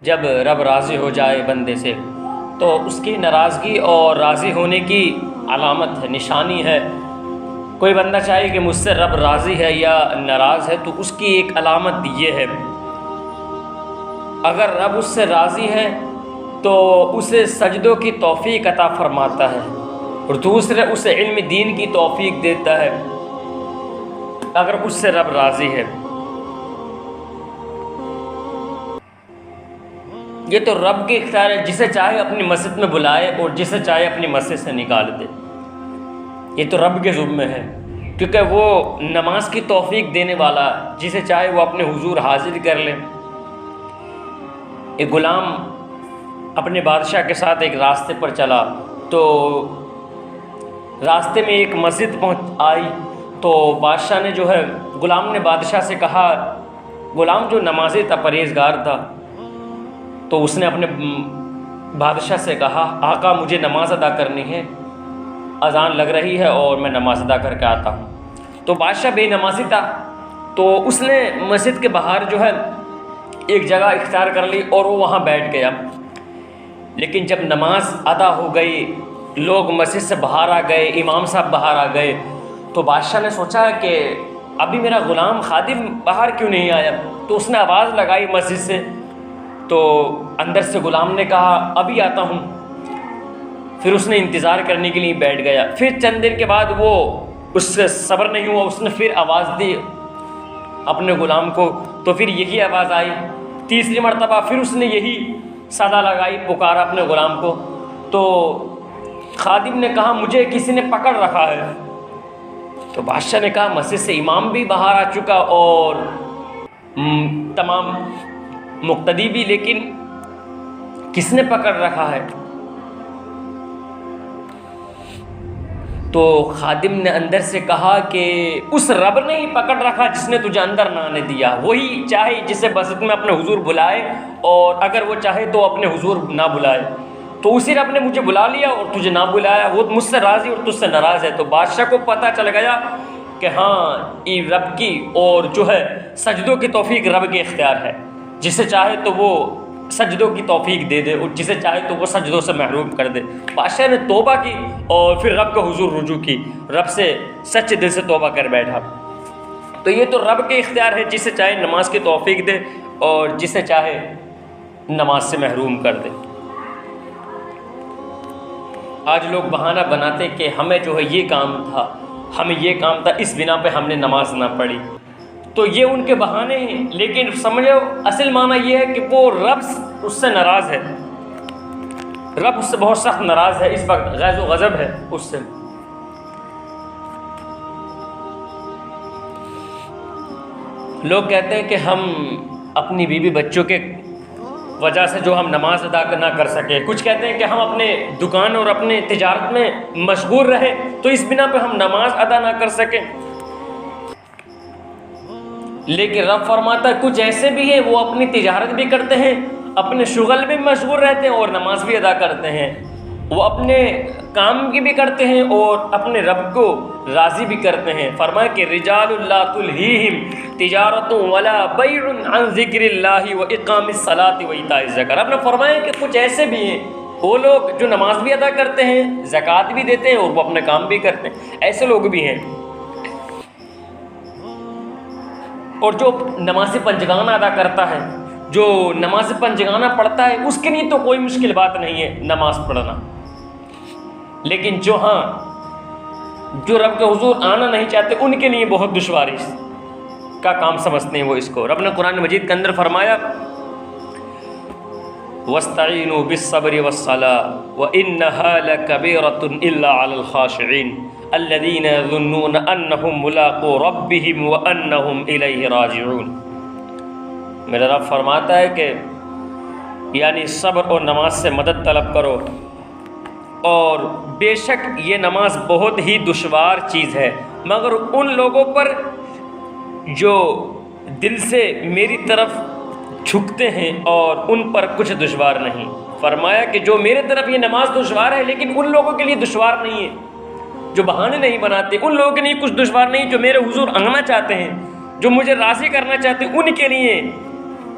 جب رب راضی ہو جائے بندے سے تو اس کی ناراضگی اور راضی ہونے کی علامت ہے، نشانی ہے۔ کوئی بندہ چاہے کہ مجھ سے رب راضی ہے یا ناراض ہے تو اس کی ایک علامت یہ ہے، اگر رب اس سے راضی ہے تو اسے سجدوں کی توفیق عطا فرماتا ہے، اور دوسرے اسے علم دین کی توفیق دیتا ہے اگر اس سے رب راضی ہے۔ یہ تو رب کے اختیار ہے، جسے چاہے اپنی مسجد میں بلائے اور جسے چاہے اپنی مسجد سے نکال دے، یہ تو رب کے ذمہ ہے، کیونکہ وہ نماز کی توفیق دینے والا ہے، جسے چاہے وہ اپنے حضور حاضر کر لے۔ ایک غلام اپنے بادشاہ کے ساتھ ایک راستے پر چلا تو راستے میں ایک مسجد آئی تو بادشاہ نے جو ہے، غلام نے بادشاہ سے کہا، غلام جو نمازی تھا، پرہیزگار تھا، تو اس نے اپنے بادشاہ سے کہا، آقا مجھے نماز ادا کرنی ہے، اذان لگ رہی ہے اور میں نماز ادا کر کے آتا ہوں۔ تو بادشاہ بے نمازی تھا تو اس نے مسجد کے باہر جو ہے ایک جگہ اختیار کر لی اور وہ وہاں بیٹھ گیا۔ لیکن جب نماز ادا ہو گئی، لوگ مسجد سے باہر آ گئے، امام صاحب باہر آ گئے، تو بادشاہ نے سوچا کہ ابھی میرا غلام خادم باہر کیوں نہیں آیا، تو اس نے آواز لگائی مسجد سے، تو اندر سے غلام نے کہا ابھی آتا ہوں۔ پھر اس نے انتظار کرنے کے لیے بیٹھ گیا۔ پھر چند دن کے بعد وہ اس سے صبر نہیں ہوا، اس نے پھر آواز دی اپنے غلام کو، تو پھر یہی آواز آئی۔ تیسری مرتبہ پھر اس نے یہی صدا لگائی، پکارا اپنے غلام کو، تو خادم نے کہا مجھے کسی نے پکڑ رکھا ہے۔ تو بادشاہ نے کہا مسجد سے امام بھی باہر آ چکا اور تمام مقتدی بھی، لیکن کس نے پکڑ رکھا ہے؟ تو خادم نے اندر سے کہا کہ اس رب نے ہی پکڑ رکھا جس نے تجھے اندر نہ آنے دیا، وہی چاہے جسے مسجد میں اپنے حضور بلائے، اور اگر وہ چاہے تو اپنے حضور نہ بلائے، تو اسی رب نے مجھے بلا لیا اور تجھے نہ بلایا، وہ مجھ سے راضی اور تجھ سے ناراض ہے۔ تو بادشاہ کو پتہ چل گیا کہ ہاں یہ رب کی اور جو ہے سجدوں کی توفیق رب کے اختیار ہے، جسے چاہے تو وہ سجدوں کی توفیق دے دے اور جسے چاہے تو وہ سجدوں سے محروم کر دے۔ بادشاہ نے توبہ کی اور پھر رب کا حضور رجوع کی، رب سے سچے دل سے توبہ کر بیٹھا۔ تو یہ تو رب کے اختیار ہے، جسے چاہے نماز کی توفیق دے اور جسے چاہے نماز سے محروم کر دے۔ آج لوگ بہانہ بناتے کہ ہمیں جو ہے یہ کام تھا، ہمیں یہ کام تھا، اس بنا پہ ہم نے نماز نہ پڑھی، تو یہ ان کے بہانے ہیں، لیکن سمجھو اصل معنی یہ ہے کہ وہ رب اس سے ناراض ہے، رب اس سے بہت سخت ناراض ہے، اس وقت غیظ و غضب ہے اس سے۔ لوگ کہتے ہیں کہ ہم اپنی بیوی بچوں کے وجہ سے جو ہم نماز ادا نہ کر سکے، کچھ کہتے ہیں کہ ہم اپنے دکان اور اپنے تجارت میں مشغول رہے تو اس بنا پہ ہم نماز ادا نہ کر سکیں، لیکن رب فرماتا ہے کچھ ایسے بھی ہیں وہ اپنی تجارت بھی کرتے ہیں، اپنے شغل میں مشغول رہتے ہیں اور نماز بھی ادا کرتے ہیں، وہ اپنے کام کی بھی کرتے ہیں اور اپنے رب کو راضی بھی کرتے ہیں۔ فرمایا کہ رجال لا تلہیہم تجارت ولا بیع عن ذکر اللہ واقام الصلاۃ وایتاء الزکاۃ۔ رب نے فرمایا کہ کچھ ایسے بھی ہیں وہ لوگ جو نماز بھی ادا کرتے ہیں، زکوٰۃ بھی دیتے ہیں اور وہ اپنے کام بھی کرتے ہیں، ایسے لوگ بھی ہیں۔ اور جو نماز پنجگانہ ادا کرتا ہے، جو نماز پنجگانہ پڑھتا ہے، اس کے لیے تو کوئی مشکل بات نہیں ہے نماز پڑھنا، لیکن جو رب کے حضور آنا نہیں چاہتے ان کے لیے بہت دشواری کا کام سمجھتے ہیں وہ اس کو۔ رب نے قرآن مجید کے اندر فرمایا وَاسْتَعِينُوا بِالصَّبْرِ وَالصَّلَاةِ وَإِنَّهَا لَكَبِيرَةٌ إِلَّا عَلَى الْخَاشِعِينَ الذين يظنون انهم ملاقو ربهم وانهم الیہ راجعون۔ میرا رب فرماتا ہے کہ یعنی صبر اور نماز سے مدد طلب کرو، اور بے شک یہ نماز بہت ہی دشوار چیز ہے، مگر ان لوگوں پر جو دل سے میری طرف جھکتے ہیں اور ان پر کچھ دشوار نہیں۔ فرمایا کہ جو میرے طرف یہ نماز دشوار ہے لیکن ان لوگوں کے لیے دشوار نہیں ہے، جو بہانے نہیں بناتے، ان لوگوں کے لیے کچھ دشوار نہیں، جو میرے حضور آنا چاہتے ہیں، جو مجھے راضی کرنا چاہتے ہیں، ان کے لیے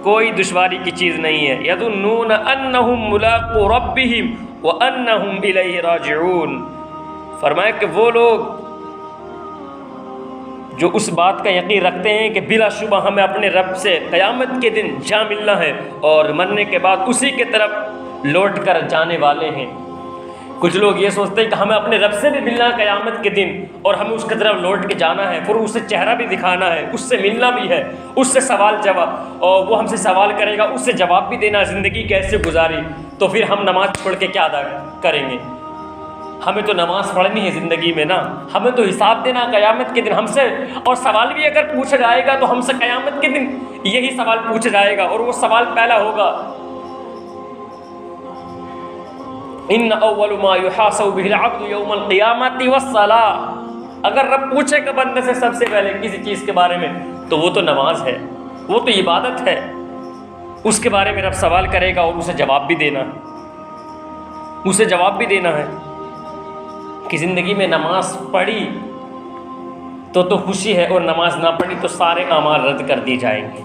کوئی دشواری کی چیز نہیں ہے. یظنون انہم ملاقو ربہم وانہم الیہ راجعون. فرمایا کہ وہ لوگ جو اس بات کا یقین رکھتے ہیں کہ بلا شبہ ہمیں اپنے رب سے قیامت کے دن جا ملنا ہے اور مرنے کے بعد اسی کی طرف لوٹ کر جانے والے ہیں. کچھ لوگ یہ سوچتے ہیں کہ ہمیں اپنے رب سے بھی ملنا ہے قیامت کے دن اور ہمیں اس کی طرف لوٹ کے جانا ہے, پھر اسے چہرہ بھی دکھانا ہے, اس سے ملنا بھی ہے, اس سے سوال جواب, اور وہ ہم سے سوال کرے گا, اس سے جواب بھی دینا, زندگی کیسے گزاری. تو پھر ہم نماز چھوڑ کے کیا ادا کریں گے؟ ہمیں تو نماز پڑھنی ہے زندگی میں نا, ہمیں تو حساب دینا قیامت کے دن ہم سے, اور سوال بھی اگر پوچھا جائے گا تو ہم سے قیامت کے دن یہی سوال پوچھا جائے گا, اور وہ سوال پہلا ہوگا ان اول ما یحاسب به العبد یوم القیامۃ والصلاۃ. اگر رب پوچھے گا بندے سے سب سے پہلے کسی چیز کے بارے میں تو وہ تو نماز ہے, وہ تو عبادت ہے. اس کے بارے میں رب سوال کرے گا اور اسے جواب بھی دینا ہے, اسے جواب بھی دینا ہے کہ زندگی میں نماز پڑھی تو خوشی ہے, اور نماز نہ پڑھی تو سارے اعمال رد کر دی جائیں گے.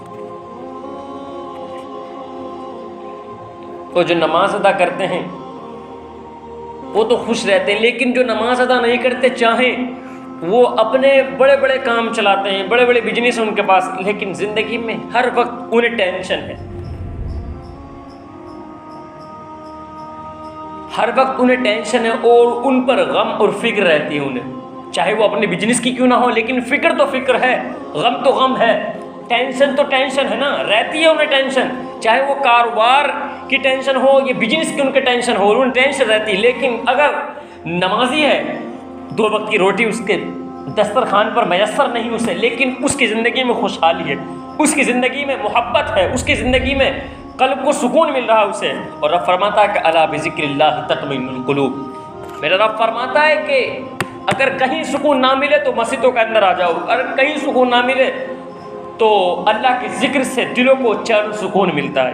تو جو نماز ادا کرتے ہیں وہ تو خوش رہتے ہیں, لیکن جو نماز ادا نہیں کرتے, چاہیں وہ اپنے بڑے بڑے کام چلاتے ہیں, بڑے بڑے بزنس ہیں ان کے پاس, لیکن زندگی میں ہر وقت انہیں ٹینشن ہے, ہر وقت انہیں ٹینشن ہے, اور ان پر غم اور فکر رہتی ہے انہیں. چاہے وہ اپنے بزنس کی کیوں نہ ہو, لیکن فکر تو فکر ہے, غم تو غم ہے, ٹینشن تو ٹینشن ہے نا, رہتی ہے انہیں ٹینشن. چاہے وہ کاروبار کی ٹینشن ہو یا بزنس کی ان کے ٹینشن ہو, انہیں ٹینشن رہتی ہے. لیکن اگر نمازی ہے, 2 وقت کی روٹی اس کے دسترخوان پر میسر نہیں اسے, لیکن اس کی زندگی میں خوشحالی ہے, اس کی زندگی میں محبت ہے, اس کی زندگی میں قلب کو سکون مل رہا ہے اسے. اور رب فرماتا ہے کہ الا بذکر اللہ تطمئن القلوب. میرا رب فرماتا ہے کہ اگر کہیں سکون نہ ملے تو مسجدوں کے اندر آ جاؤ, اگر کہیں سکون نہ ملے تو اللہ کے ذکر سے دلوں کو چین و سکون ملتا ہے.